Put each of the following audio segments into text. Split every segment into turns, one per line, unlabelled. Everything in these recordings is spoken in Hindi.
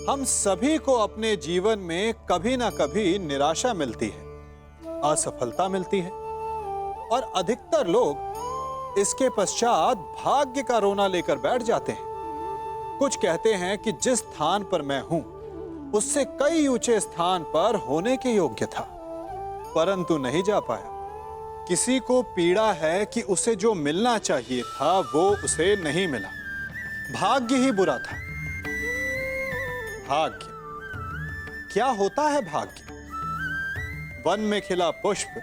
हम सभी को अपने जीवन में कभी ना कभी निराशा मिलती है, असफलता मिलती है और अधिकतर लोग इसके पश्चात भाग्य का रोना लेकर बैठ जाते हैं। कुछ कहते हैं कि जिस स्थान पर मैं हूं उससे कई ऊंचे स्थान पर होने के योग्य था, परंतु नहीं जा पाया। किसी को पीड़ा है कि उसे जो मिलना चाहिए था वो उसे नहीं मिला। भाग्य ही बुरा था। भाग्य क्या होता है? भाग्य वन में खिला पुष्प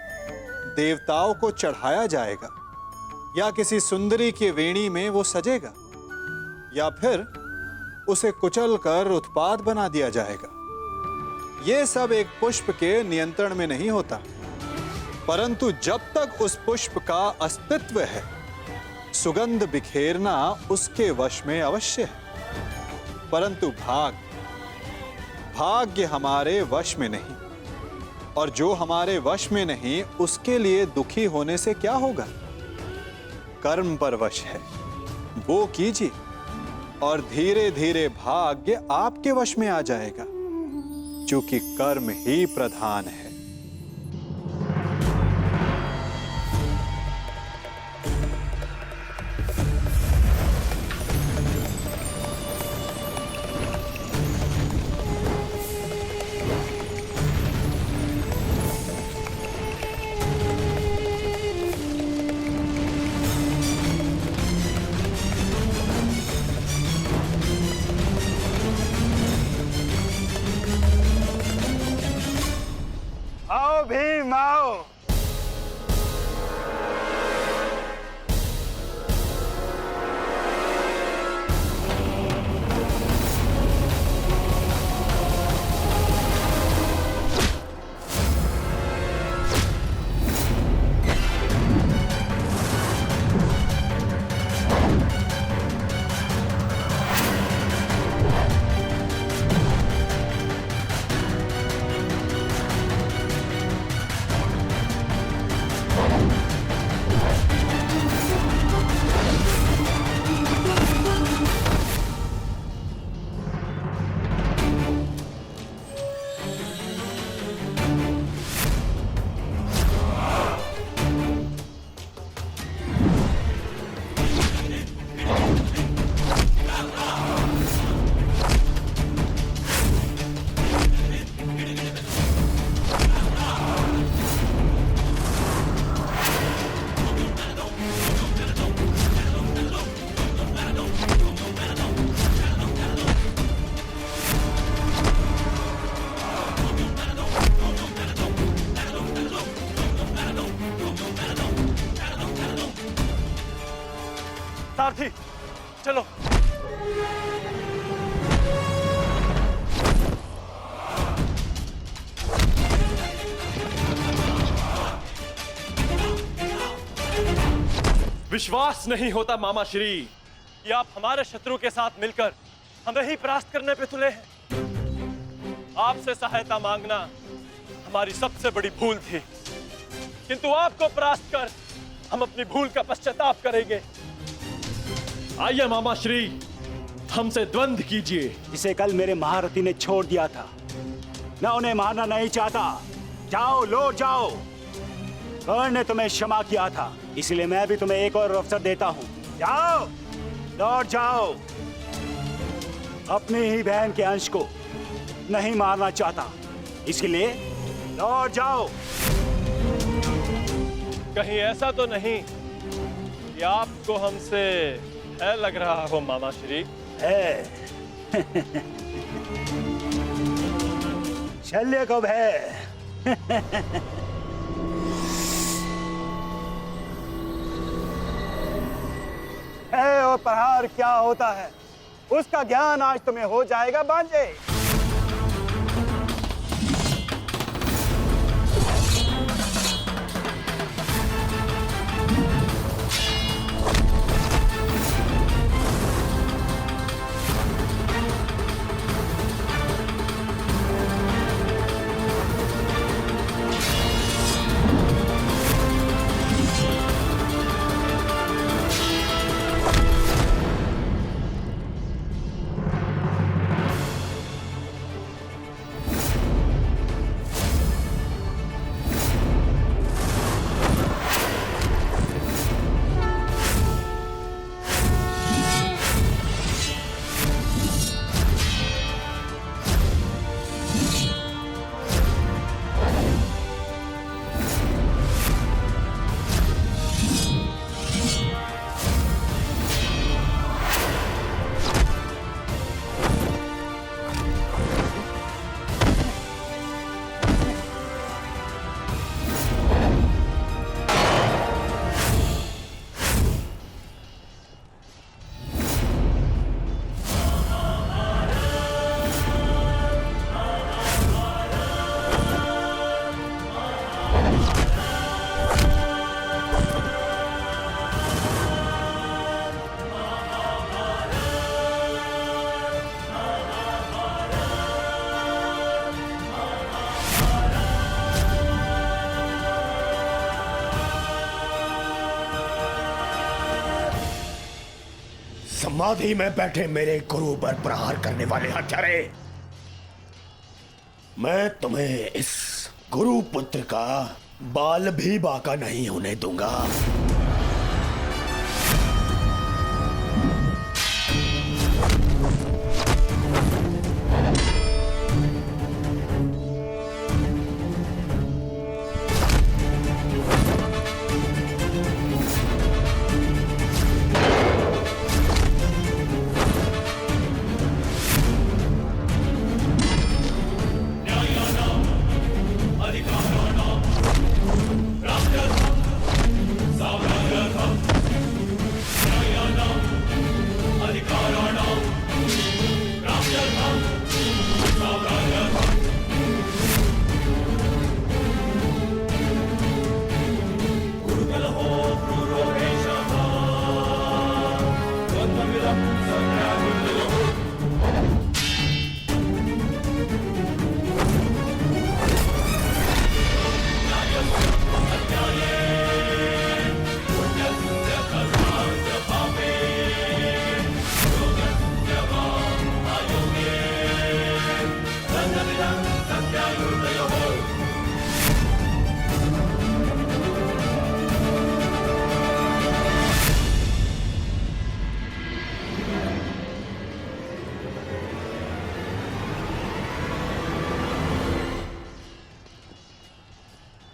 देवताओं को चढ़ाया जाएगा, या किसी सुंदरी की वेणी में वो सजेगा, या फिर उसे कुचलकर उत्पात बना दिया जाएगा। ये सब एक पुष्प के नियंत्रण में नहीं होता, परंतु जब तक उस पुष्प का अस्तित्व है, सुगंध बिखेरना उसके वश में अवश्य है। परंतु भाग्य हमारे वश में नहीं, और जो हमारे वश में नहीं उसके लिए दुखी होने से क्या होगा? कर्म पर वश है, वो कीजिए और धीरे धीरे भाग्य आपके वश में आ जाएगा, क्योंकि कर्म ही प्रधान है।
आओ भीम आओ। सारथी चलो।
विश्वास नहीं होता मामा श्री कि आप हमारे शत्रु के साथ मिलकर हमें ही परास्त करने पे तुले हैं। आपसे सहायता मांगना हमारी सबसे बड़ी भूल थी, किंतु आपको परास्त कर हम अपनी भूल का पश्चाताप करेंगे। आइए मामा श्री, हमसे द्वंद्व कीजिए।
जिसे कल मेरे महारथी ने छोड़ दिया था, मैं उन्हें मारना नहीं चाहता। जाओ, लौट जाओ। कर्ण ने तुम्हें क्षमा किया था, इसलिए मैं भी तुम्हें एक और अवसर देता हूं। जाओ, लौट जाओ। अपनी ही बहन के अंश को नहीं मारना चाहता, इसलिए लौट जाओ।
कहीं ऐसा तो नहीं कि आपको हमसे है लग रहा हो मामा श्री?
है। शल्य कब है? है और प्रहार क्या होता है उसका ज्ञान आज तुम्हें हो जाएगा बांझे।
समाधि में बैठे मेरे गुरु पर प्रहार करने वाले हत्यारे, मैं तुम्हें इस गुरु पुत्र का बाल भी बाका नहीं होने दूंगा।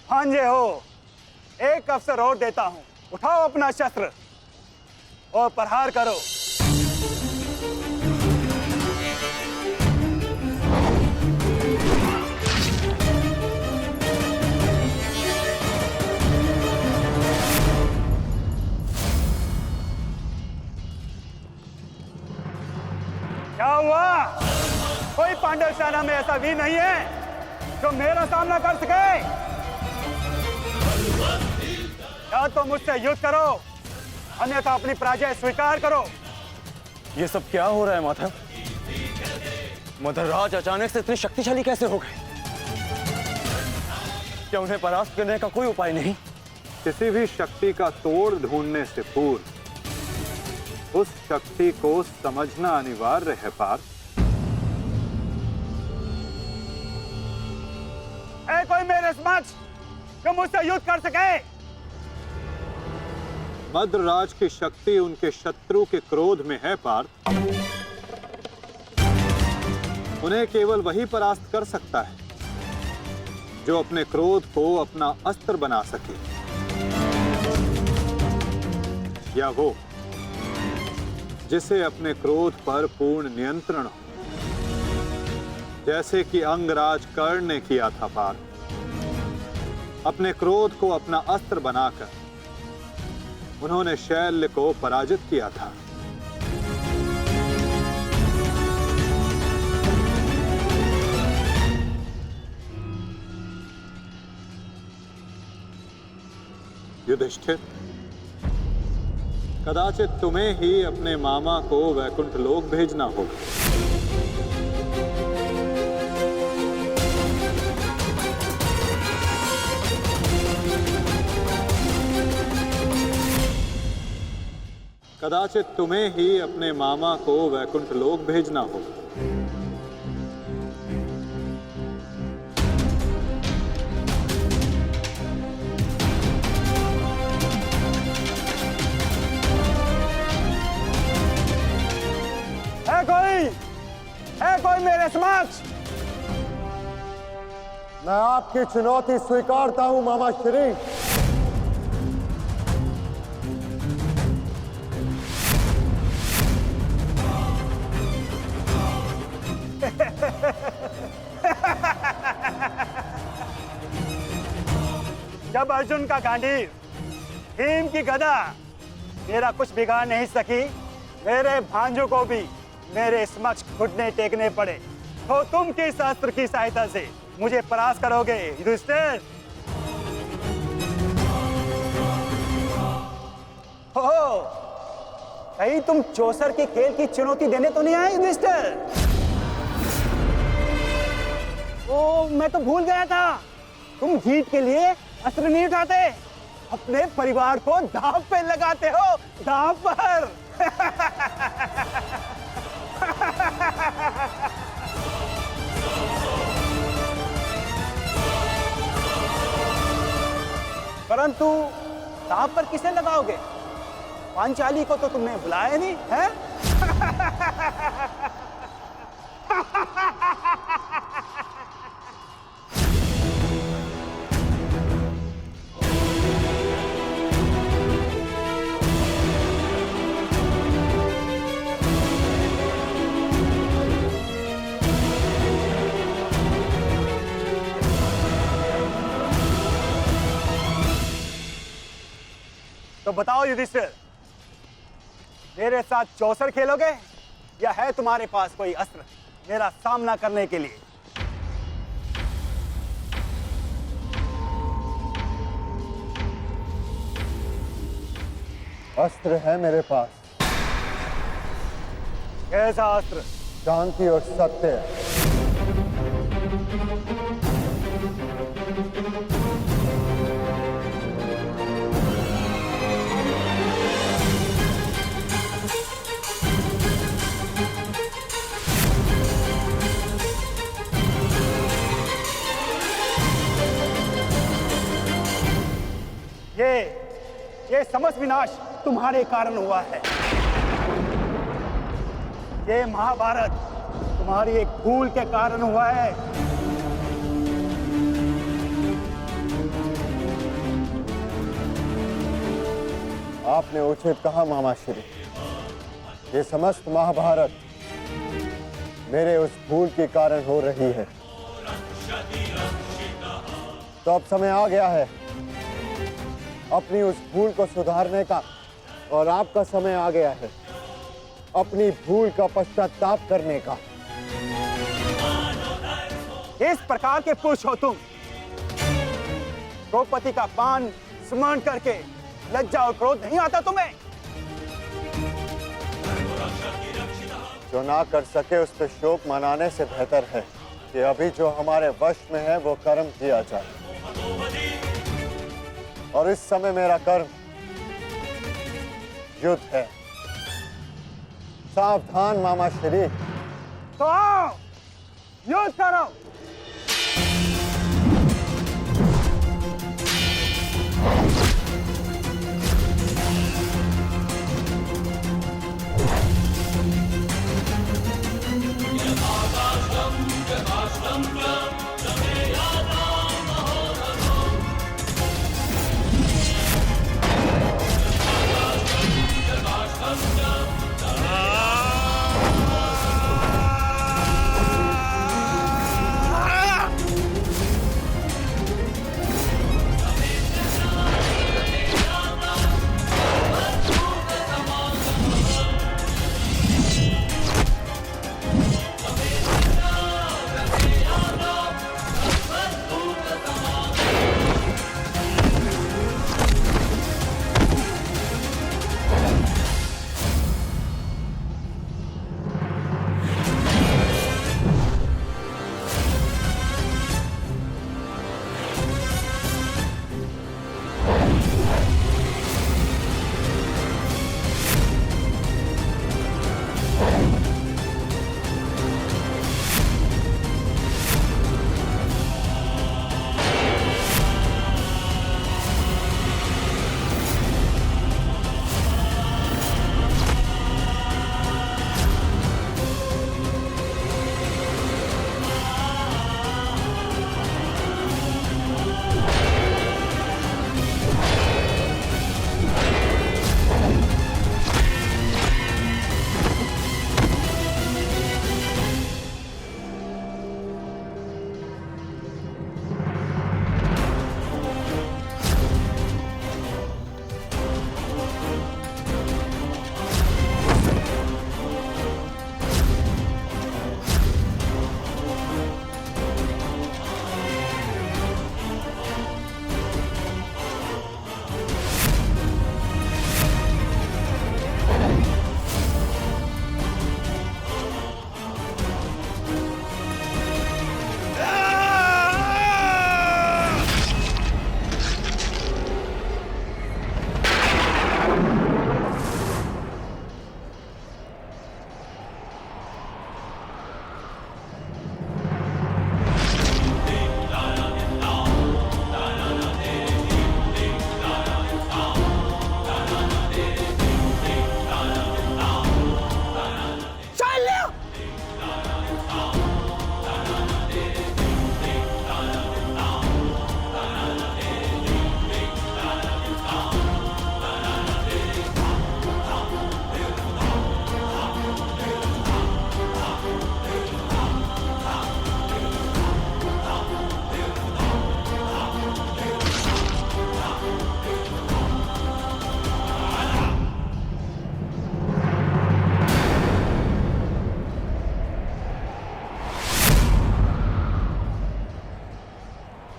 भांजे हो, एक अवसर और देता हूं, उठाओ अपना शस्त्र और प्रहार करो। क्या हुआ? कोई पांडव सेना में ऐसा भी नहीं है जो मेरा सामना कर सके? या तो मुझसे युद्ध करो, अन्यथा अपनी पराजय स्वीकार करो।
ये सब क्या हो रहा है माधव? मदरराज अचानक से इतने शक्तिशाली कैसे हो गए? क्या उन्हें परास्त करने का कोई उपाय नहीं?
किसी भी शक्ति का तोड़ ढूंढने से पूर्व उस शक्ति को समझना अनिवार्य है पार्थ।
है कोई मेरे समक्ष जो मुझसे युद्ध कर सके?
मद्रराज की शक्ति उनके शत्रु के क्रोध में है पार्थ। उन्हें केवल वही परास्त कर सकता है जो अपने क्रोध को अपना अस्त्र बना सके, या वो जिसे अपने क्रोध पर पूर्ण नियंत्रण हो, जैसे कि अंगराज कर्ण ने किया था पार्थ। अपने क्रोध को अपना अस्त्र बनाकर उन्होंने शैल्य को पराजित किया था। युधिष्ठिर, कदाचित तुम्हें ही अपने मामा को वैकुंठ लोक भेजना होगा। कदाचित तुम्हें ही अपने मामा को वैकुंठ लोक भेजना होगा।
है कोई मेरे समक्ष?
मैं आपकी चुनौती स्वीकारता हूं मामा श्री।
जब अर्जुन का गांडीव, भीम की गदा मेरा कुछ बिगाड़ नहीं सकी, मेरे भांजों को भी मेरे समक्ष घुटने टेकने पड़े, तो तुम किस अस्त्र की सहायता से मुझे परास्त करोगे युधिष्ठिर? हो, कहीं तुम चौसर के खेल की चुनौती देने तो नहीं आए युधिष्ठिर? ओ, मैं तो भूल गया था, तुम जीत के लिए अस्त्र नहीं उठाते, अपने परिवार को दांव पे लगाते हो, दांव पर। परंतु दांव पर किसे लगाओगे? पांचाली को तो तुमने बुलाया नहीं है? तो बताओ युधिष्ठिर, मेरे साथ चौसर खेलोगे या है तुम्हारे पास कोई अस्त्र मेरा सामना करने के लिए?
अस्त्र है मेरे पास,
कैसा अस्त्र?
शांति और सत्य।
ये समस्त विनाश तुम्हारे कारण हुआ है। ये महाभारत तुम्हारी एक भूल के कारण हुआ है।
आपने उचित कहा मामा श्री, ये समस्त महाभारत मेरे उस भूल के कारण हो रही है। तो अब समय आ गया है अपनी उस भूल को सुधारने का, और आपका समय आ गया है अपनी भूल का पश्चाताप करने का।
इस प्रकार के पुरुष हो तुम, द्रौपदी का पान स्मरण करके लज्जा और क्रोध नहीं आता तुम्हें?
जो ना कर सके उस पर शोक मनाने से बेहतर है कि अभी जो हमारे वश में है वो कर्म किया जाए, और इस समय मेरा कर्म युद्ध है। सावधान मामा श्री।
तो आओ, युद्ध करो।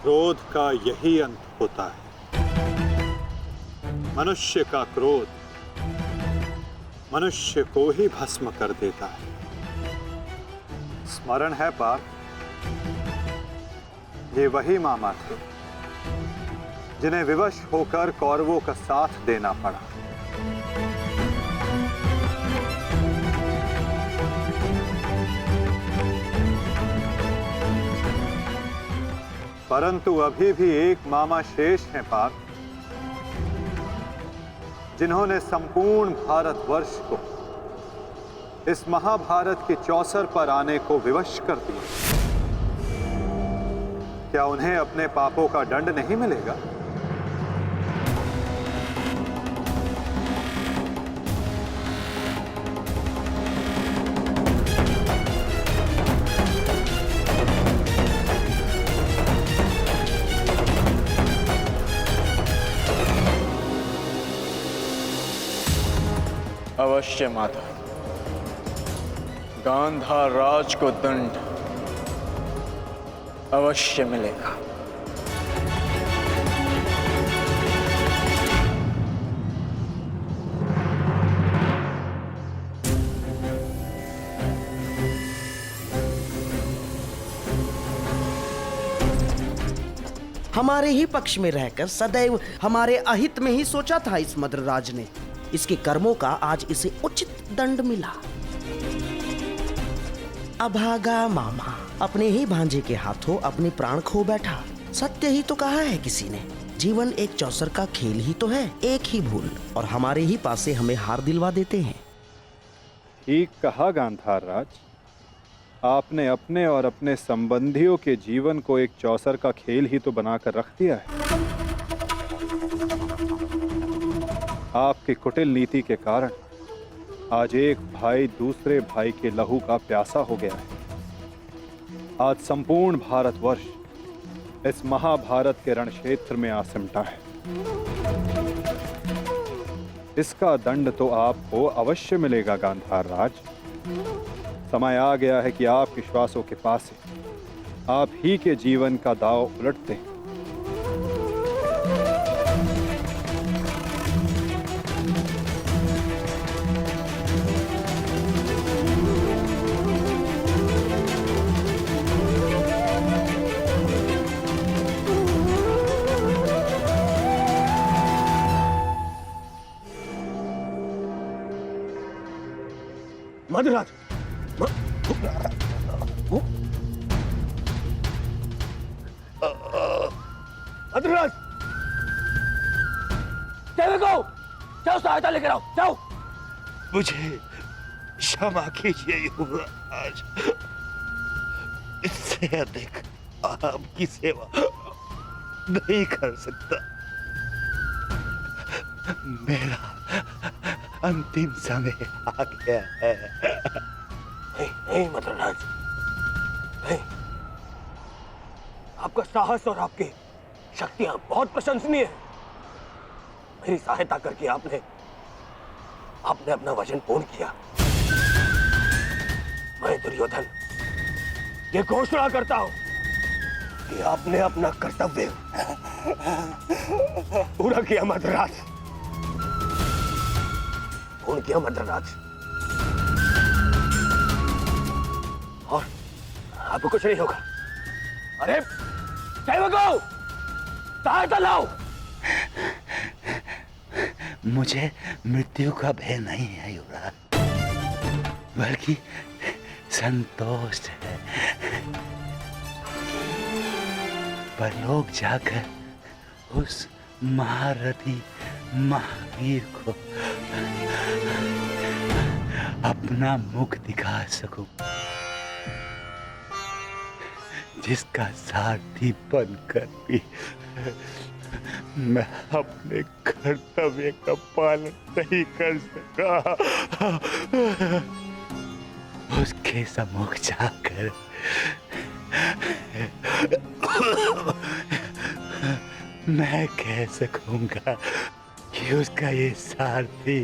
क्रोध का यही अंत होता है। मनुष्य का क्रोध मनुष्य को ही भस्म कर देता है। स्मरण है पार्थ, ये वही मामा थे जिन्हें विवश होकर कौरवों का साथ देना पड़ा। परंतु अभी भी एक मामा शेष हैं पार्थ, जिन्होंने संपूर्ण भारतवर्ष को इस महाभारत के चौसर पर आने को विवश कर दिया। क्या उन्हें अपने पापों का दंड नहीं मिलेगा?
अवश्य माता, गांधार राज को दंड अवश्य मिलेगा।
हमारे ही पक्ष में रहकर सदैव हमारे अहित में ही सोचा था इस मद्रराज ने। इसके कर्मों का आज इसे उचित दंड मिला। अभागा मामा अपने ही भांजे के हाथों अपने प्राण खो बैठा। सत्य ही तो कहा है किसी ने, जीवन एक चौसर का खेल ही तो है, एक ही भूल और हमारे ही पासे हमें हार दिलवा देते हैं।
ठीक कहा गांधार राज, आपने अपने और अपने संबंधियों के जीवन को एक चौसर का खेल ही तो बनाकर रख दिया है। आपकी कुटिल नीति के कारण आज एक भाई दूसरे भाई के लहू का प्यासा हो गया है। आज संपूर्ण भारतवर्ष इस महाभारत के रण क्षेत्र में आ सिमटा है। इसका दंड तो आपको अवश्य मिलेगा गांधार राज। समय आ गया है कि आप विश्वासों के पास आप ही के जीवन का दांव उलट दें।
मद्रराज, मद्रराज,
जाओ सहायता लेकर आओ, जाओ।
मुझे क्षमा कीजिए युवराज, इससे अधिक आपकी सेवा नहीं कर सकता। मेरा अंतिम समय आ गया है।
नहीं मद्रराज, नहीं। आपका साहस और आपकी शक्तियां बहुत प्रशंसनीय है। मेरी सहायता करके आपने अपना वचन पूर्ण किया। मैं दुर्योधन ये घोषणा करता हूं कि आपने अपना कर्तव्य पूरा किया मद्रराज, पूर्ण किया मद्रराज। और आपको कुछ नहीं होगा। अरे सेवकों, सहायता लाओ।
मुझे मृत्यु का भय नहीं है युवराज, बल्कि संतोष है। परलोक जाकर उस महारथी महावीर को अपना मुख दिखा सकूं, जिसका सारथी बनकर भी मैं अपने कर्तव्य का पालन नहीं कर सका। उसके सम्मुख जाकर मैं कह सकूंगा कि उसका ये सारथी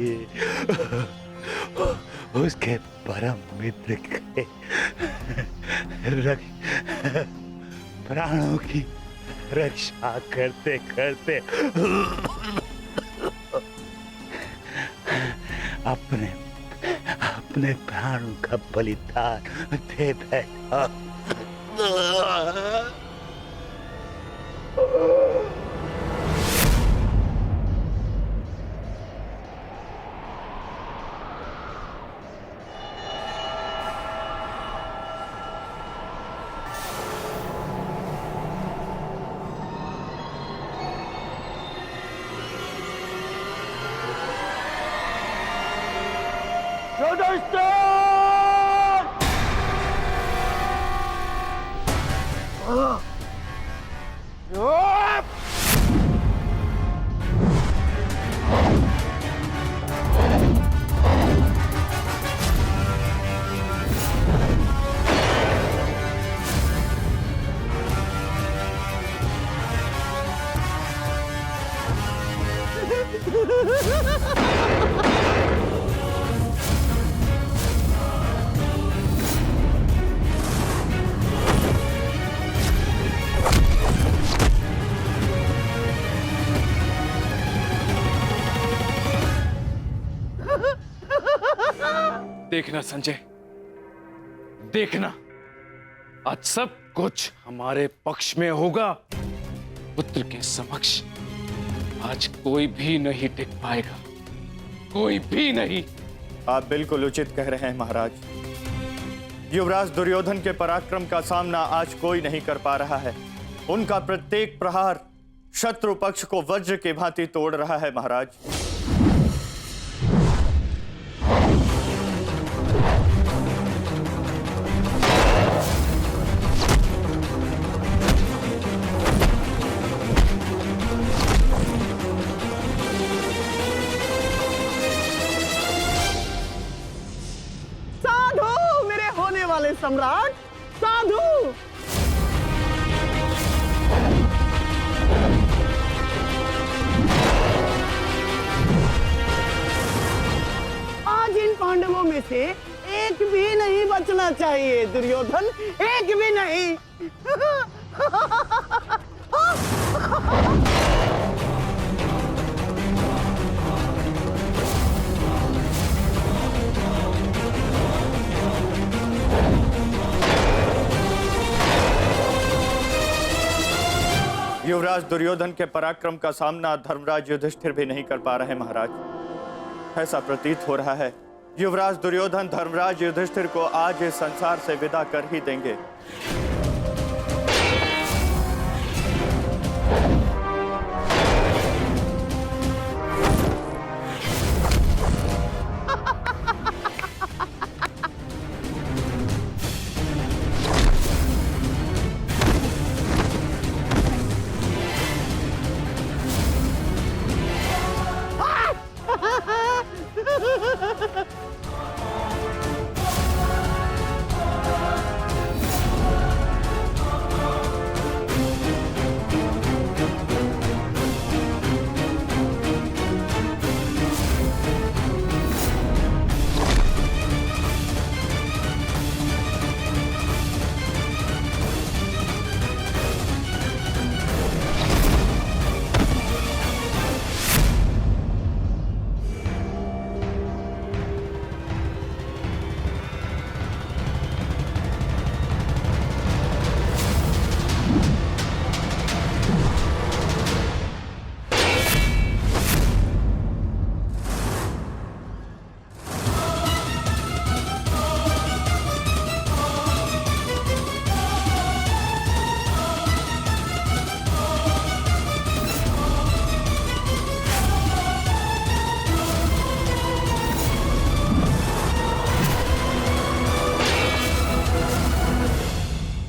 उसके परम मित्र के प्राणों की
रक्षा करते करते अपने अपने प्राणों का बलिदान दे बैठा।
देखना संजय, देखना, आज सब कुछ हमारे पक्ष में होगा। पुत्र के समक्ष आज कोई भी नहीं टिक पाएगा, कोई भी नहीं।
आप बिल्कुल उचित कह रहे हैं महाराज। युवराज दुर्योधन के पराक्रम का सामना आज कोई नहीं कर पा रहा है। उनका प्रत्येक प्रहार शत्रु पक्ष को वज्र की भांति तोड़ रहा है महाराज।
साधु, मेरे होने वाले सम्राट, साधु। आज इन पांडवों में से एक भी नहीं बचना चाहिए दुर्योधन, एक भी नहीं।
युवराज दुर्योधन के पराक्रम का सामना धर्मराज युधिष्ठिर भी नहीं कर पा रहे महाराज। ऐसा प्रतीत हो रहा है युवराज दुर्योधन धर्मराज युधिष्ठिर को आज इस संसार से विदा कर ही देंगे।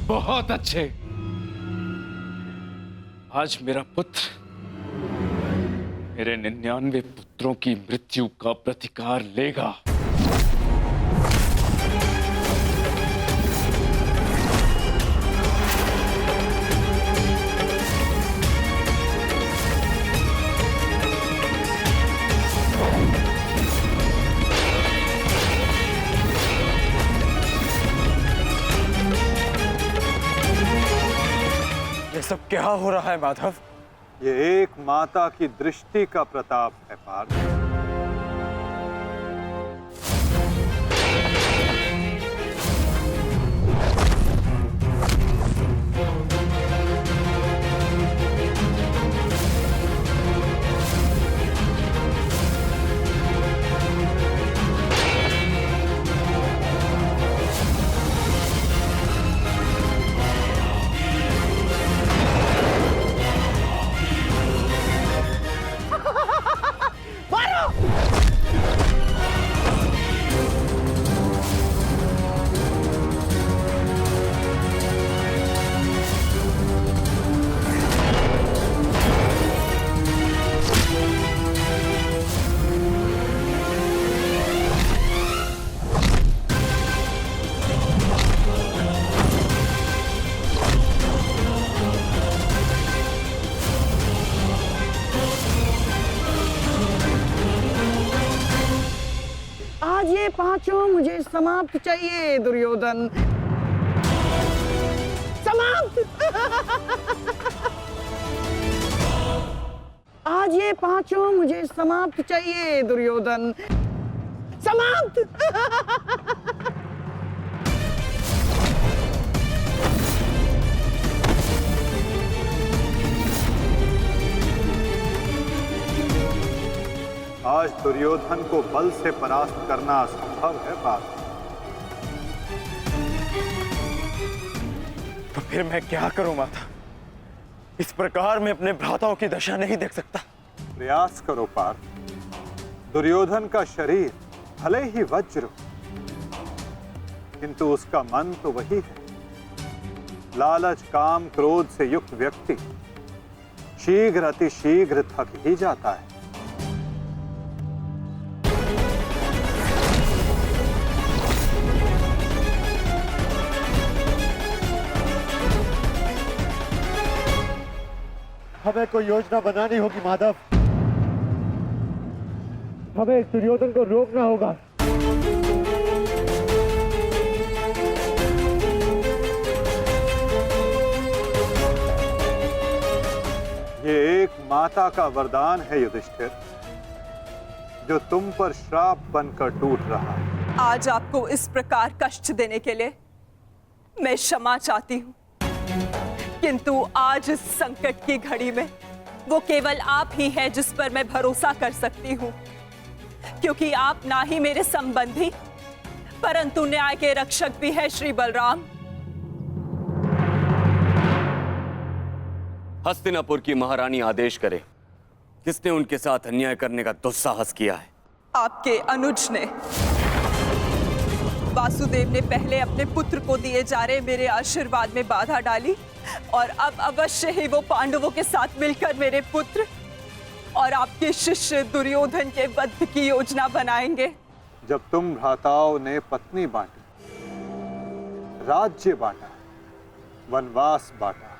बहुत अच्छे। आज मेरा पुत्र मेरे 99 पुत्रों की मृत्यु का प्रतिकार लेगा। ये सब क्या हो रहा है माधव?
ये एक माता की दृष्टि का प्रताप है पार्थ।
आज ये पांचों मुझे समाप्त चाहिए दुर्योधन, समाप्त। आज ये पांचों मुझे समाप्त चाहिए दुर्योधन, समाप्त।
आज दुर्योधन को बल से परास्त करना असंभव है पार्थ।
तो फिर मैं क्या करूं माता? इस प्रकार मैं अपने भ्राताओं की दशा नहीं देख सकता।
प्रयास करो पार्थ। दुर्योधन का शरीर भले ही वज्र हो, किंतु उसका मन तो वही है। लालच, काम, क्रोध से युक्त व्यक्ति शीघ्र अतिशीघ्र थक ही जाता है।
हमें कोई योजना बनानी होगी माधव। हमें इस दुर्योधन को रोकना होगा।
ये एक माता का वरदान है युधिष्ठिर, जो तुम पर श्राप बनकर टूट रहा है।
आज आपको इस प्रकार कष्ट देने के लिए मैं क्षमा चाहती हूँ, किंतु आज इस संकट की घड़ी में वो केवल आप ही हैं जिस पर मैं भरोसा कर सकती हूँ, क्योंकि आप ना ही मेरे संबंधी परंतु न्याय के रक्षक भी हैं श्री बलराम।
हस्तिनापुर की महारानी आदेश करे, किसने उनके साथ अन्याय करने का दुस्साहस किया है?
आपके अनुज ने। वासुदेव ने पहले अपने पुत्र को दिए जा रहे मेरे आशीर्वाद में बाधा डाली और अब अवश्य ही वो पांडवों के साथ मिलकर मेरे पुत्र और आपके शिष्य दुर्योधन के वध की योजना बनाएंगे।
जब तुम भ्राताओं ने पत्नी बांटी, राज्य बांटा, वनवास बांटा,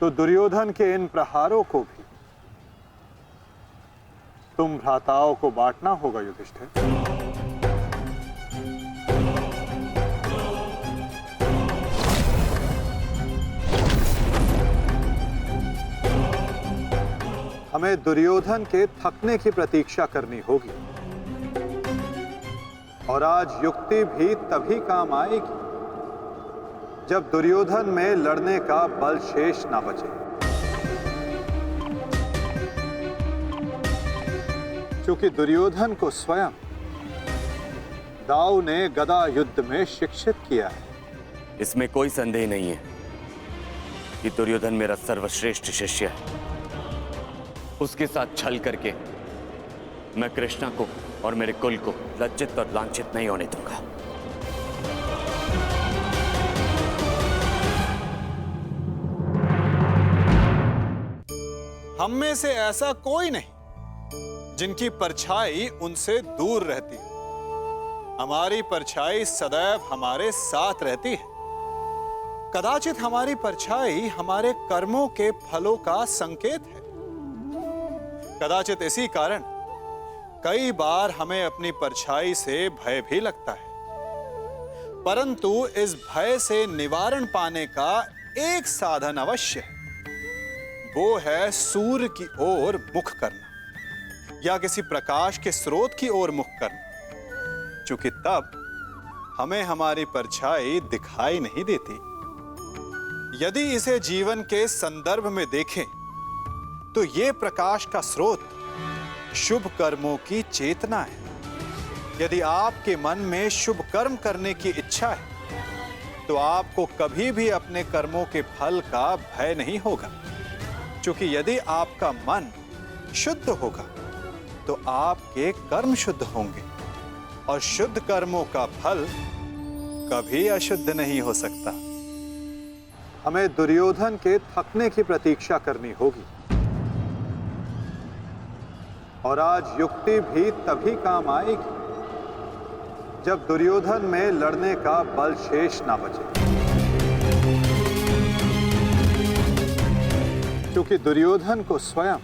तो दुर्योधन के इन प्रहारों को भी तुम भ्राताओं को बांटना होगा युधिष्ठिर। हमें दुर्योधन के थकने की प्रतीक्षा करनी होगी, और आज युक्ति भी तभी काम आएगी जब दुर्योधन में लड़ने का बल शेष ना बचे। क्योंकि दुर्योधन को स्वयं दाऊ ने गदा युद्ध में शिक्षित किया है।
इसमें कोई संदेह नहीं है कि दुर्योधन मेरा सर्वश्रेष्ठ शिष्य है। उसके साथ छल करके मैं कृष्णा को और मेरे कुल को लज्जित और लांछित नहीं होने दूंगा।
हम में से ऐसा कोई नहीं जिनकी परछाई उनसे दूर रहती है। हमारी परछाई सदैव हमारे साथ रहती है। कदाचित हमारी परछाई हमारे कर्मों के फलों का संकेत है। कदाचित इसी कारण कई बार हमें अपनी परछाई से भय भी लगता है, परंतु इस भय से निवारण पाने का एक साधन अवश्य है, वो है सूर्य की ओर मुख करना या किसी प्रकाश के स्रोत की ओर मुख करना, क्योंकि तब हमें हमारी परछाई दिखाई नहीं देती। यदि इसे जीवन के संदर्भ में देखें तो ये प्रकाश का स्रोत शुभ कर्मों की चेतना है। यदि आपके मन में शुभ कर्म करने की इच्छा है तो आपको कभी भी अपने कर्मों के फल का भय नहीं होगा, क्योंकि यदि आपका मन शुद्ध होगा तो आपके कर्म शुद्ध होंगे और शुद्ध कर्मों का फल कभी अशुद्ध नहीं हो सकता। हमें दुर्योधन के थकने की प्रतीक्षा करनी होगी और आज युक्ति भी तभी काम आएगी जब दुर्योधन में लड़ने का बल शेष ना बचे, क्योंकि दुर्योधन को स्वयं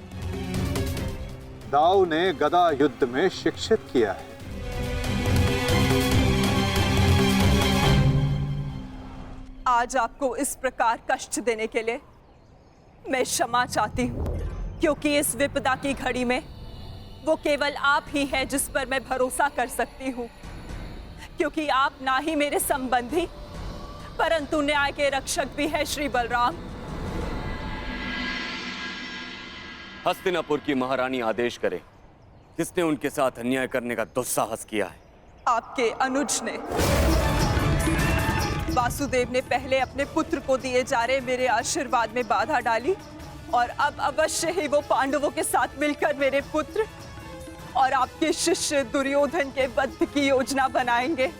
दाऊ ने गदा युद्ध में शिक्षित किया है।
आज आपको इस प्रकार कष्ट देने के लिए मैं क्षमा चाहती हूँ, क्योंकि इस विपदा की घड़ी में वो केवल आप ही हैं जिस पर मैं भरोसा कर सकती हूँ, क्योंकि आप ना ही मेरे संबंधी परंतु न्याय के रक्षक भी हैं श्री बलराम।
हस्तिनापुर की महारानी आदेश करे, किसने उनके साथ अन्याय करने का दुस्साहस किया है?
आपके अनुज ने। वासुदेव ने पहले अपने पुत्र को दिए जा रहे मेरे आशीर्वाद में बाधा डाली और अब अवश्य ही वो पांडवों के साथ मिलकर मेरे पुत्र और आपके शिष्य दुर्योधन के वध की योजना बनाएंगे।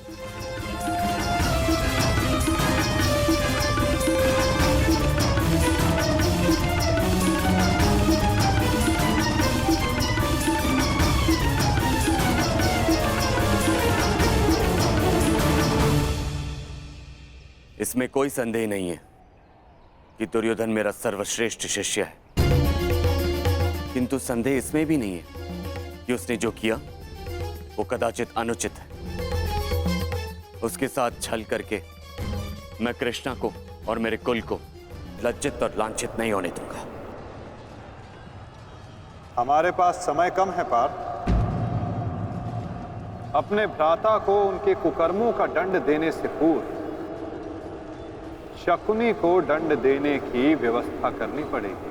इसमें कोई संदेह नहीं है कि दुर्योधन मेरा सर्वश्रेष्ठ शिष्य है, किंतु संदेह इसमें भी नहीं है कि उसने जो किया वो कदाचित अनुचित है। उसके साथ छल करके मैं कृष्णा को और मेरे कुल को लज्जित और लांछित नहीं होने दूंगा।
हमारे पास समय कम है पार्थ। अपने भ्राता को उनके कुकर्मों का दंड देने से पूर्व शकुनी को दंड देने की व्यवस्था करनी पड़ेगी।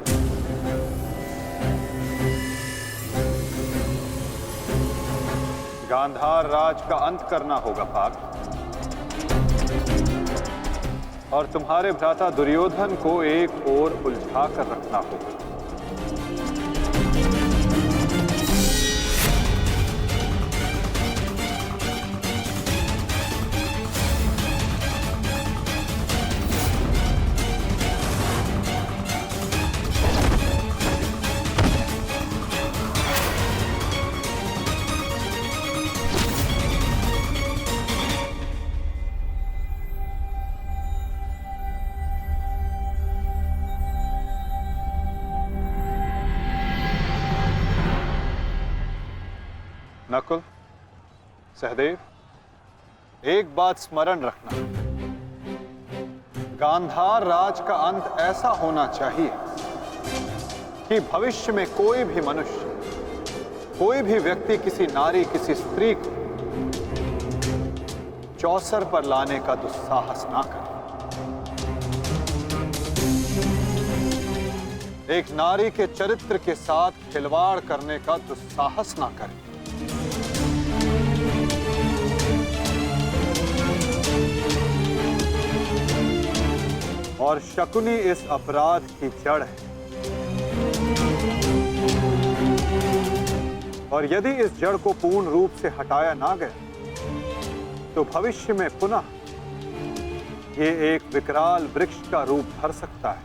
गांधार राज का अंत करना होगा पार्थ, और तुम्हारे भ्राता दुर्योधन को एक ओर उलझा कर रखना होगा। नकुल, सहदेव, एक बात स्मरण रखना, गांधार राज का अंत ऐसा होना चाहिए कि भविष्य में कोई भी मनुष्य, कोई भी व्यक्ति किसी नारी, किसी स्त्री को चौसर पर लाने का दुस्साहस ना करे। एक नारी के चरित्र के साथ खिलवाड़ करने का दुस्साहस ना करे। और शकुनी इस अपराध की जड़ है, और यदि इस जड़ को पूर्ण रूप से हटाया ना गया तो भविष्य में पुनः ये एक विकराल वृक्ष का रूप धर सकता है।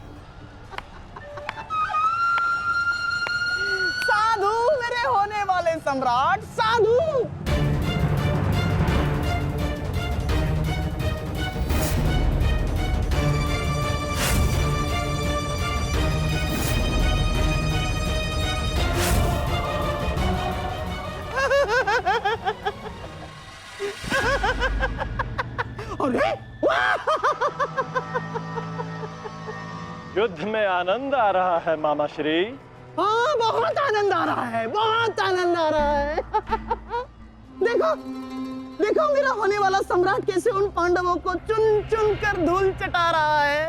साधु मेरे होने वाले सम्राट, साधु। अरे
युद्ध में आनंद आ रहा है मामा श्री।
हाँ, बहुत आनंद आ रहा है, बहुत आनंद आ रहा है। देखो देखो मेरा होने वाला सम्राट कैसे उन पांडवों को चुन चुन कर धूल चटा रहा है।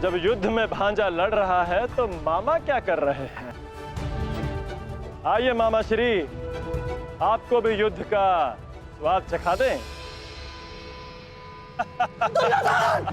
जब युद्ध में भांजा लड़ रहा है तो मामा क्या कर रहे हैं? आइए मामा श्री, आपको भी युद्ध का स्वाद चखा दें।
दुर्योधन!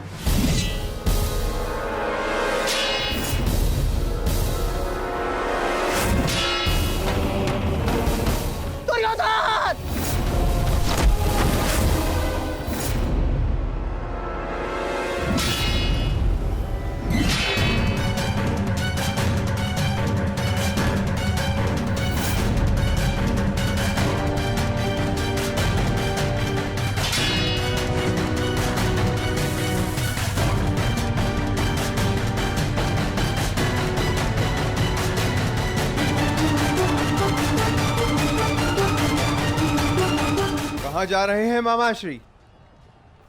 कहाँ जा रहे हैं मामा श्री?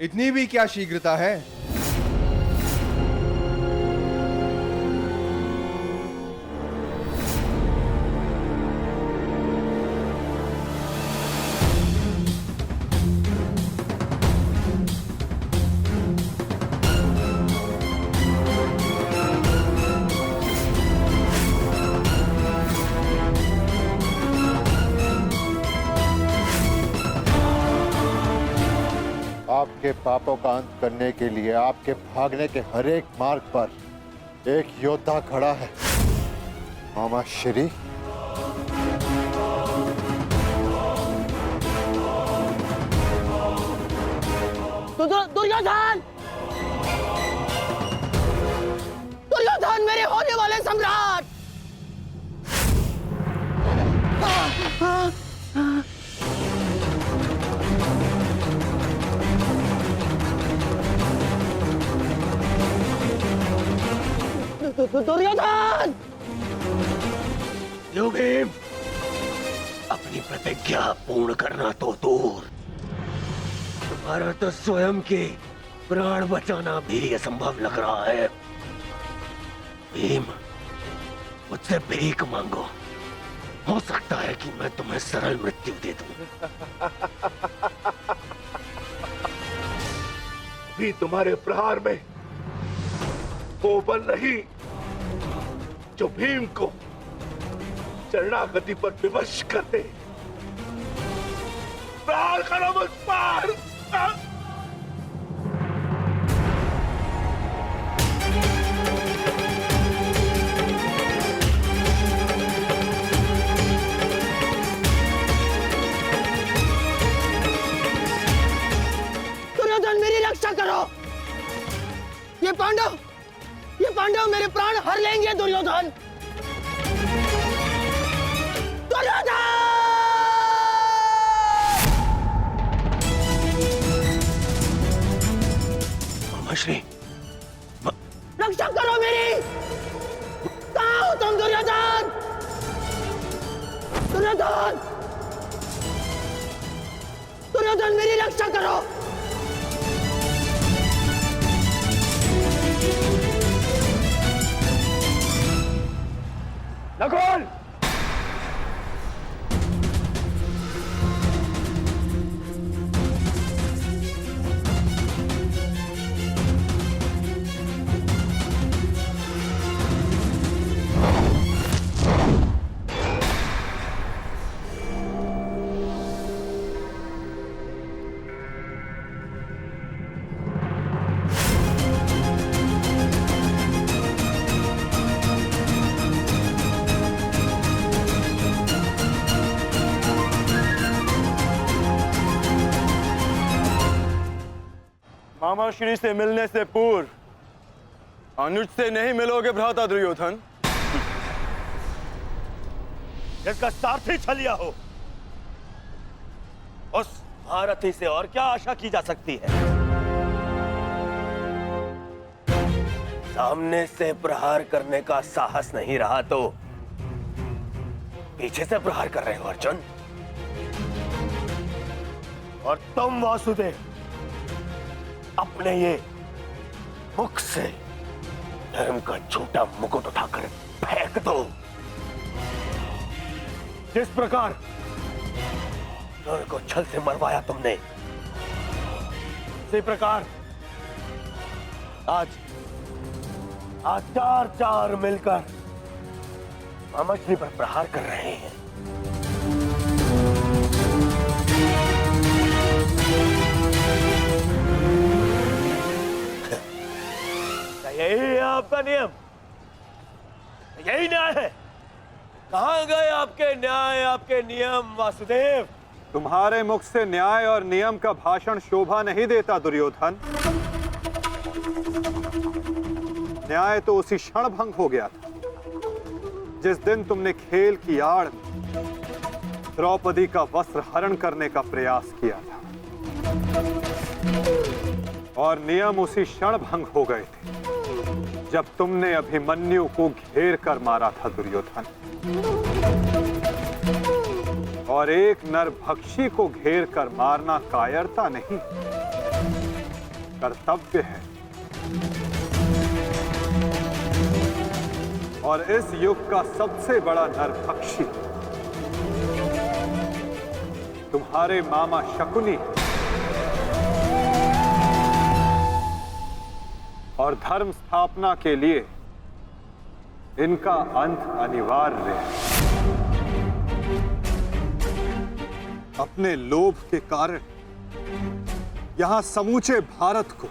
इतनी भी क्या शीघ्रता है? आपके पापों का अंत करने के लिए आपके भागने के हर एक मार्ग पर एक योद्धा खड़ा है मामा श्री।
दुर्योधन! दुर्योधन, मेरे होने वाले सम्राट! दुर्योधन!
लो भीम, अपनी प्रतिज्ञा पूर्ण करना तो दूर, तुम्हारा तो स्वयं के प्राण बचाना भी असंभव लग रहा है। भीम, मुझसे भीख मांगो, हो सकता है कि मैं तुम्हें सरल मृत्यु दे दूं।
भी तुम्हारे प्रहार में वो बल नहीं जो भीम को शरणागति पर विवश कर दे। प्रहार करो मुझ पर।
दुर्योधन, मेरी रक्षा करो। ये पांडव मेरे प्राण हर लेंगे। दुर्योधन! दुर्योधन!
मामा श्री,
रक्षा करो मेरी। कहाँ हो तुम दुर्योधन? दुर्योधन! दुर्योधन, मेरी रक्षा करो।
नकुल!
मामा श्री से मिलने से पूर्व अनुज से नहीं मिलोगे भ्राता दुर्योधन।
इसका सारथी छलिया हो, उस महारथी से और क्या आशा की जा सकती है?
सामने से प्रहार करने का साहस नहीं रहा तो पीछे से प्रहार कर रहे हो अर्जुन। और तुम वासुदेव अपने ये मुख से धर्म का झूठा मुकुट उठाकर फेंक दो। जिस प्रकार नर को छल से मरवाया तुमने, उसी प्रकार आज चार चार मिलकर मामाश्री पर प्रहार कर रहे हैं। यही है आपका नियम, यही न्याय है। कहां गए आपके न्याय, आपके नियम वासुदेव?
तुम्हारे मुख से न्याय और नियम का भाषण शोभा नहीं देता दुर्योधन। न्याय तो उसी क्षण भंग हो गया था जिस दिन तुमने खेल की आड़ में द्रौपदी का वस्त्र हरण करने का प्रयास किया था, और नियम उसी क्षण भंग हो गए थे जब तुमने अभिमन्यु को घेर कर मारा था दुर्योधन। और एक नरभक्षी को घेर कर मारना कायरता नहीं, कर्तव्य है। और इस युग का सबसे बड़ा नरभक्षी तुम्हारे मामा शकुनी है। और धर्म स्थापना के लिए इनका अंत अनिवार्य है। अपने लोभ के कारण यहां समूचे भारत को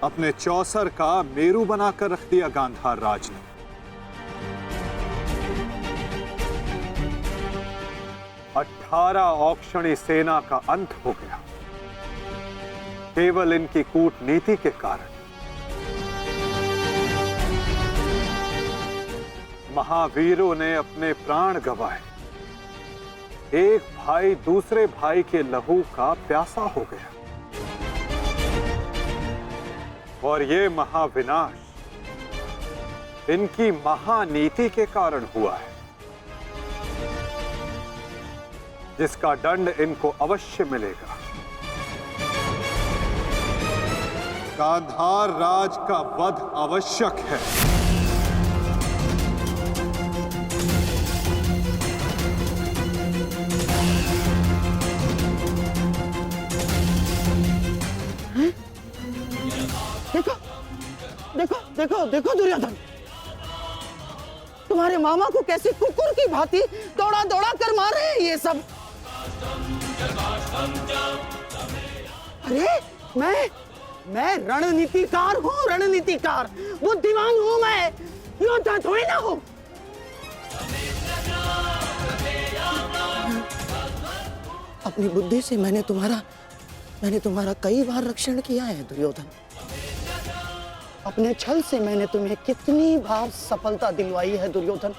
अपने चौसर का मेरू बनाकर रख दिया गांधार राज ने। 18 औक्षणी सेना का अंत हो गया केवल इनकी कूटनीति के कारण। महावीरों ने अपने प्राण गंवाए, एक भाई दूसरे भाई के लहू का प्यासा हो गया, और ये महाविनाश इनकी महानीति के कारण हुआ है, जिसका दंड इनको अवश्य मिलेगा। गांधार राज का वध आवश्यक है।
देखो देखो देखो देखो दुर्योधन, तुम्हारे मामा को कैसे कुकुर की भांति दौड़ा दौड़ा कर मार रहे हैं ये सब। अरे मैं रणनीतिकार हूँ, रणनीतिकार, बुद्धिमान हूँ मैं, योद्धा थोड़ी ना हूँ। अपनी बुद्धि से मैंने तुम्हारा कई बार रक्षण किया है दुर्योधन। अपने छल से मैंने तुम्हें कितनी बार सफलता दिलवाई है दुर्योधन।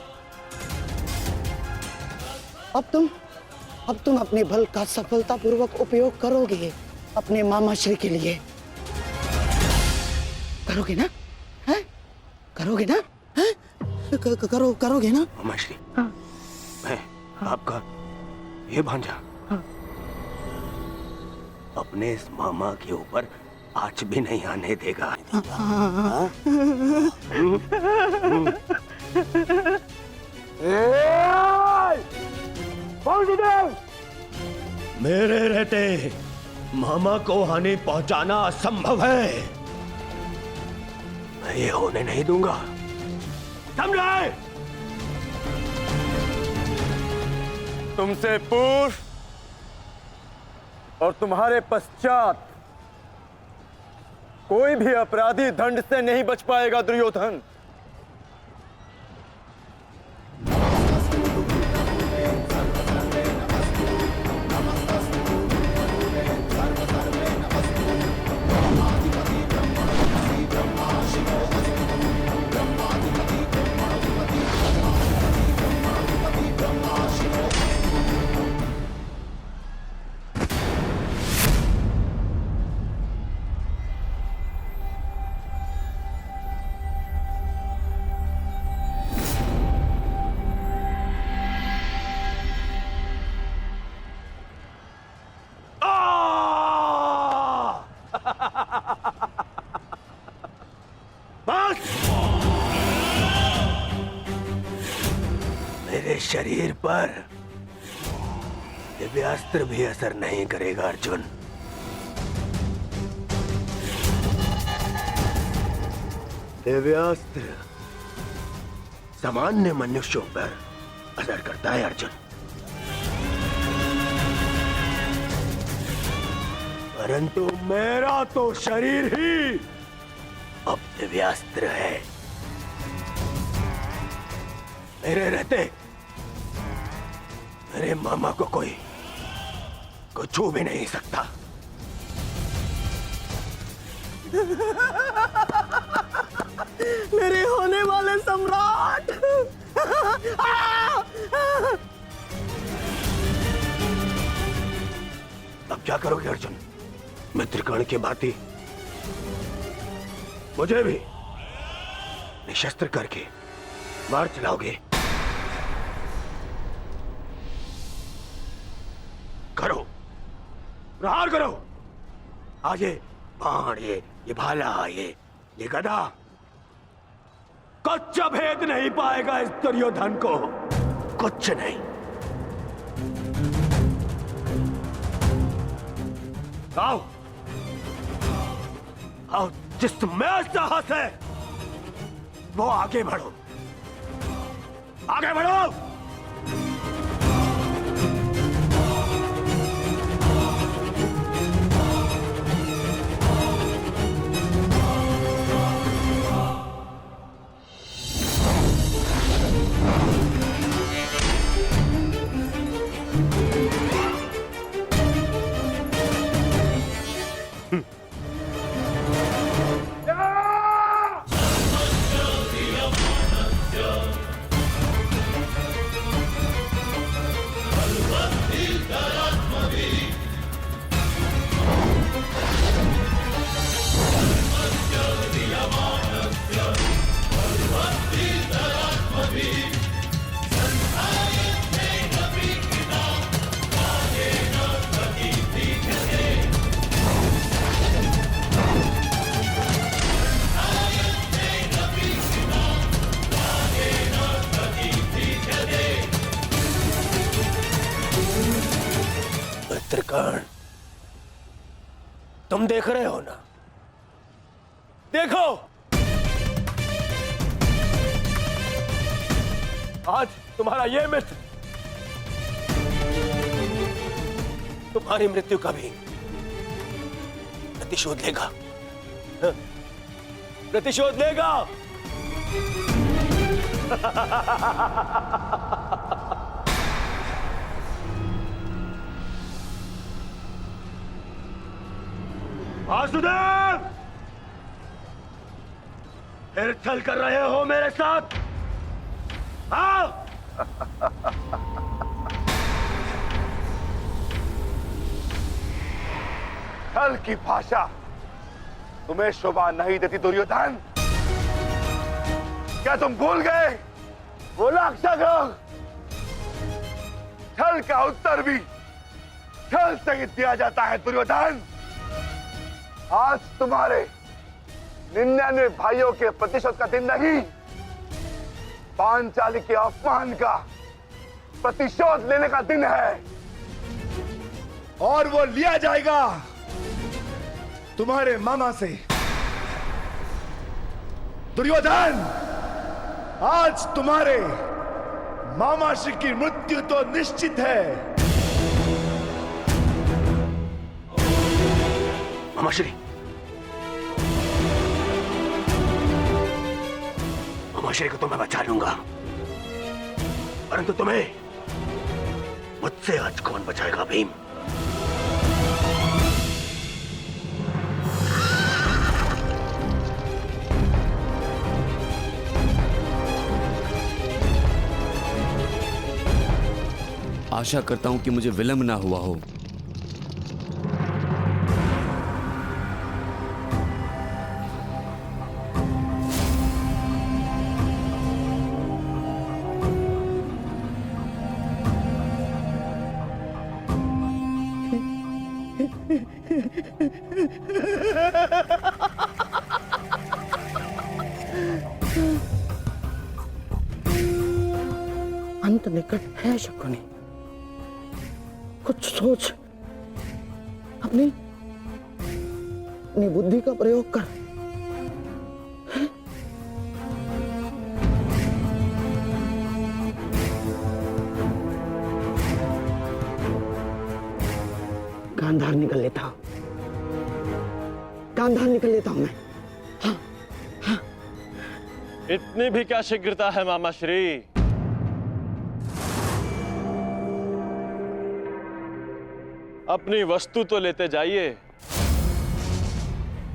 अब तुम अपने बल का सफलतापूर्वक उपयोग करोगे अपने मामा श्री के लिए। करोगे ना? हैं? करोगे ना? हैं? करोगे ना?
मामा श्री, मैं आपका ये भांजा अपने इस मामा के ऊपर आज भी नहीं आने देगा। मेरे रहते मामा को हानि पहुंचाना असंभव है। मैं ये होने नहीं दूंगा, समझे?
तुमसे पूर्व और तुम्हारे पश्चात कोई भी अपराधी दंड से नहीं बच पाएगा दुर्योधन।
शरीर पर दिव्यास्त्र भी असर नहीं करेगा अर्जुन। दिव्यास्त्र सामान्य मनुष्यों पर असर करता है अर्जुन, परंतु मेरा तो शरीर ही अब दिव्यास्त्र है। मेरे रहते मेरे मामा को कोई छू भी नहीं सकता।
मेरे होने वाले सम्राट।
अब क्या करोगे अर्जुन? मित्रगण के भांति मुझे भी निशस्त्र करके मार चलाओगे? करो, प्रहार करो। आज ये बाण, ये भाला, ये गदा कुछ भेद नहीं पाएगा इस दुर्योधन को, कुछ नहीं। आओ आओ, जिसमें साहस है वो आगे बढ़ो, आगे बढ़ो। मित्रगण, तुम देख रहे हो ना? देखो, आज तुम्हारा ये मित्र तुम्हारी मृत्यु का भी प्रतिशोध लेगा, प्रतिशोध लेगा। वासुदेव, फिर छल कर रहे हो मेरे साथ? आओ।
छल की भाषा तुम्हें शोभा नहीं देती दुर्योधन। क्या तुम भूल गए वो लाक्षागृह? छल का उत्तर भी छल से ही दिया जाता है दुर्योधन। आज तुम्हारे 99 भाइयों के प्रतिशोध का दिन नहीं, पांचाली के अपमान का प्रतिशोध लेने का दिन है, और वो लिया जाएगा तुम्हारे मामा से। दुर्योधन, आज तुम्हारे मामा श्री की मृत्यु तो निश्चित है।
मामाश्री, मामाश्री को तो मैं बचा लूंगा, परंतु तुम्हें मुझसे आज कौन बचाएगा भीम?
आशा करता हूं कि मुझे विलंब ना हुआ हो।
अंत निकट है शकुनी। कुछ सोच, अपनी बुद्धि का प्रयोग कर। गांधार निकल लेता हूं, गांधार निकल लेता हूं मैं।
इतनी भी क्या शीघ्रता है मामा श्री? अपनी वस्तु तो लेते जाइए।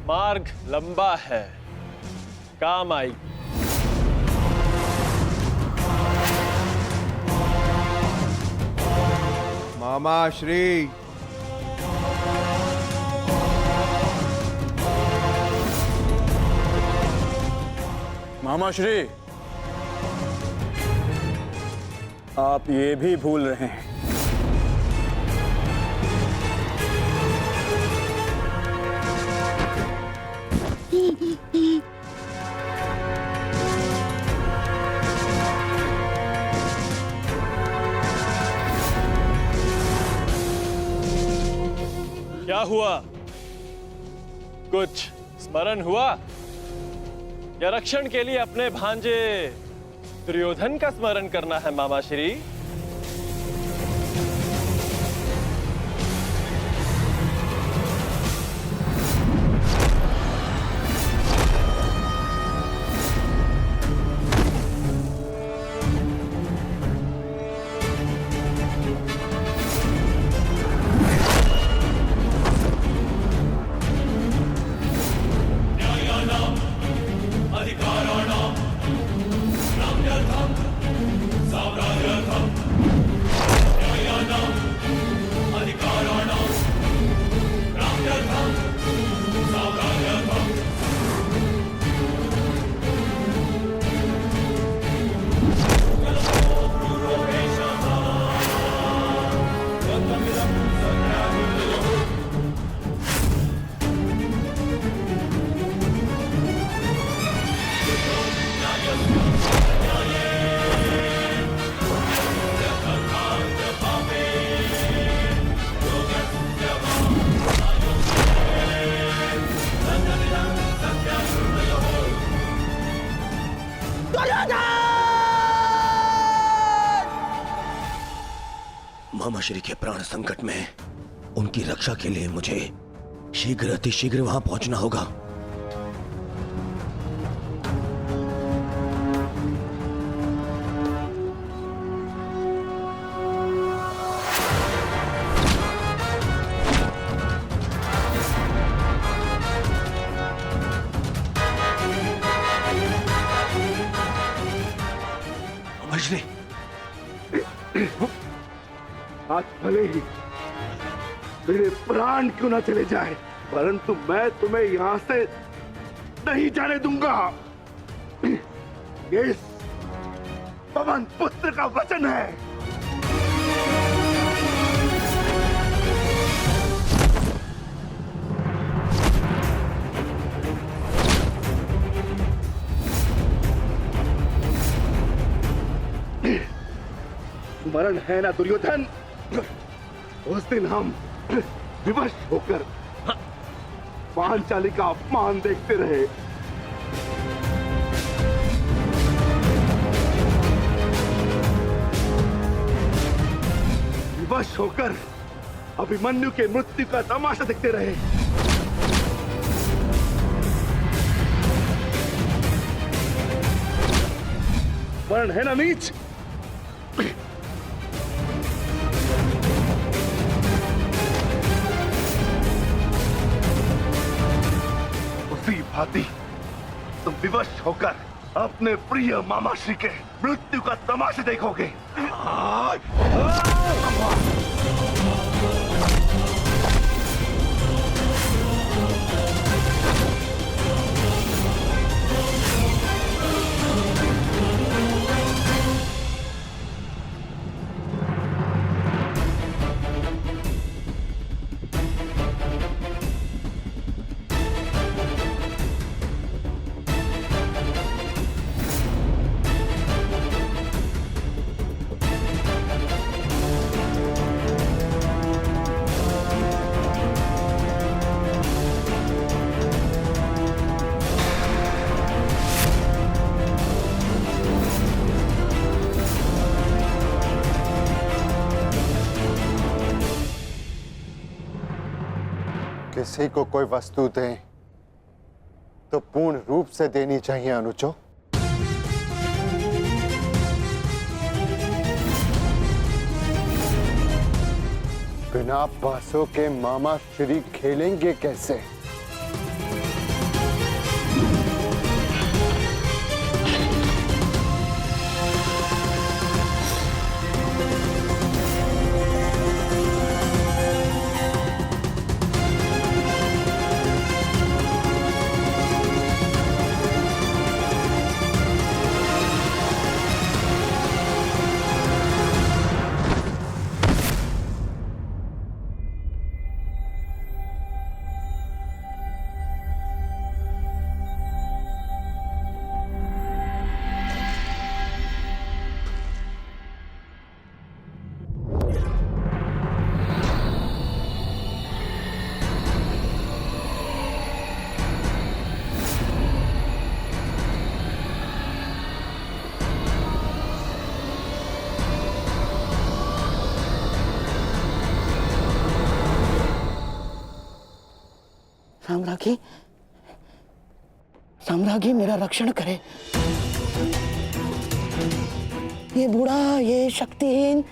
मार्ग लंबा है, काम आएगी।
मामा श्री,
मामा श्री, आप ये भी भूल रहे हैं।
क्या हुआ? कुछ स्मरण हुआ या रक्षण के लिए अपने भांजे दुर्योधन का स्मरण करना है मामा श्री?
मामा श्री के प्राण संकट में उनकी रक्षा के लिए मुझे शीघ्र अतिशीघ्र वहां पहुंचना होगा। मामा श्री,
आज भले ही मेरे प्राण क्यों ना चले जाए, परंतु मैं तुम्हें यहां से नहीं जाने दूंगा। ये पवन पुत्र का वचन है। स्मरण है ना दुर्योधन, उस दिन हम विवश होकर पांचाली का अपमान देखते रहे। विवश होकर अभिमन्यु के मृत्यु का तमाशा देखते रहे। वर्ण है ना नीच, भांति तुम विवश होकर अपने प्रिय मामाश्री के मृत्यु का तमाशा देखोगे।
किसी को कोई वस्तु दें तो पूर्ण रूप से देनी चाहिए अनुजो। बिना पैसों के मामा श्री खेलेंगे कैसे?
साम्राज्ञी, साम्राज्ञी मेरा रक्षण करे। ये बूढ़ा, ये शक्तिहीन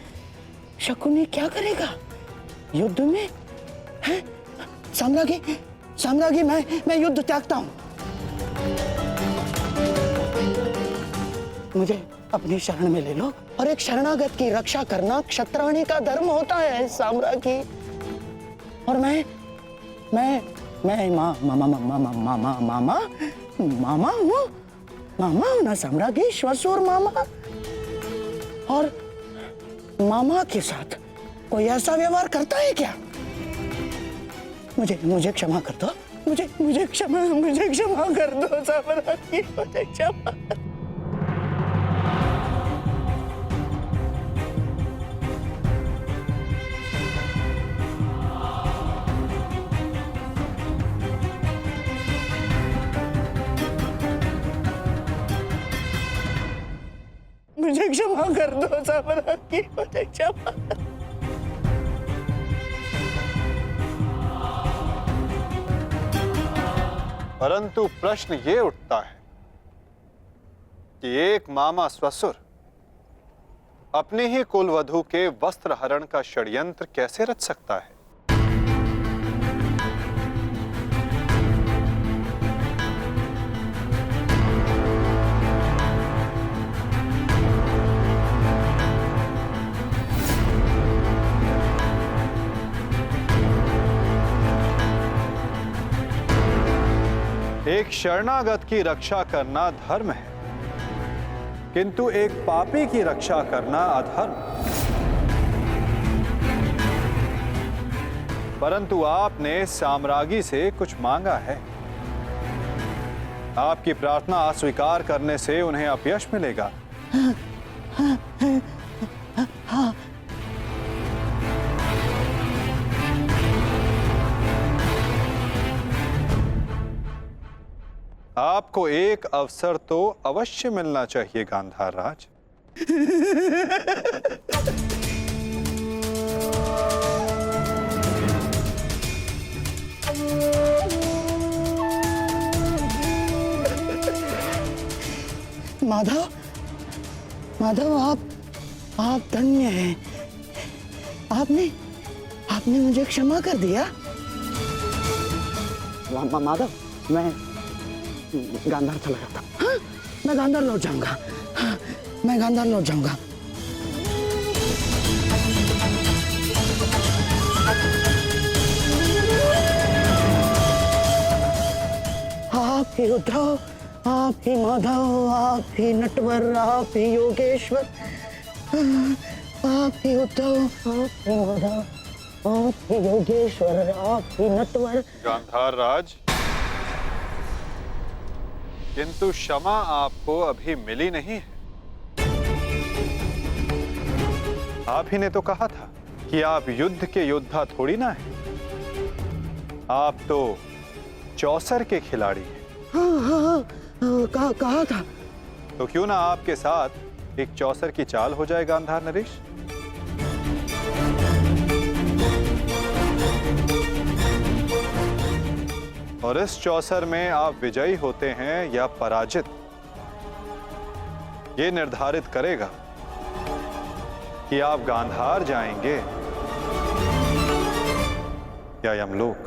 शकुनी क्या करेगा युद्ध में? हैं? साम्राज्ञी, साम्राज्ञी, मैं युद्ध त्यागता हूं। मुझे अपनी शरण में ले लो, और एक शरणागत की रक्षा करना क्षत्राणी का धर्म होता है साम्राज्ञी। और मैं मामा हूँ ना साम्राज्ञी, श्वशुर मामा। और मामा के साथ कोई ऐसा व्यवहार करता है क्या? मुझे क्षमा कर दो, मुझे क्षमा कर दो साम्राज्ञी, मुझे क्षमा। मुझे क्षमा कर दो साम्राज्ञी, मुझे क्षमा।
परंतु प्रश्न ये उठता है कि एक मामा ससुर अपने ही कुलवधू के वस्त्र हरण का षड्यंत्र कैसे रच सकता है? एक शरणागत की रक्षा करना धर्म है, किंतु एक पापी की रक्षा करना अधर्म। परंतु आपने साम्राज्ञी से कुछ मांगा है। आपकी प्रार्थना अस्वीकार करने से उन्हें अपयश मिलेगा। आपको एक अवसर तो अवश्य मिलना चाहिए गांधार राज।
माधव, माधव, आप धन्य हैं। आपने मुझे क्षमा कर दिया। माधव, मैं गांधार चला जाता। हाँ, मैं गांधार लौट जाऊंगा। हाँ, मैं गांधार लौट जाऊंगा। आप ही उद्धव, आप ही माधव, आप ही नटवर, आप ही योगेश्वर, आप ही उद्धव, आप ही माधव, आप ही योगेश्वर, आप ही नटवर।
गांधार राज, किंतु क्षमा आपको अभी मिली नहीं है। आप ही ने तो कहा था कि आप युद्ध के योद्धा थोड़ी ना हैं। आप तो चौसर के खिलाड़ी हैं।
हाँ, कहा था।
तो क्यों ना आपके साथ एक चौसर की चाल हो जाए गांधार नरेश? और इस चौसर में आप विजयी होते हैं या पराजित, ये निर्धारित करेगा कि आप गांधार जाएंगे या यमलोक।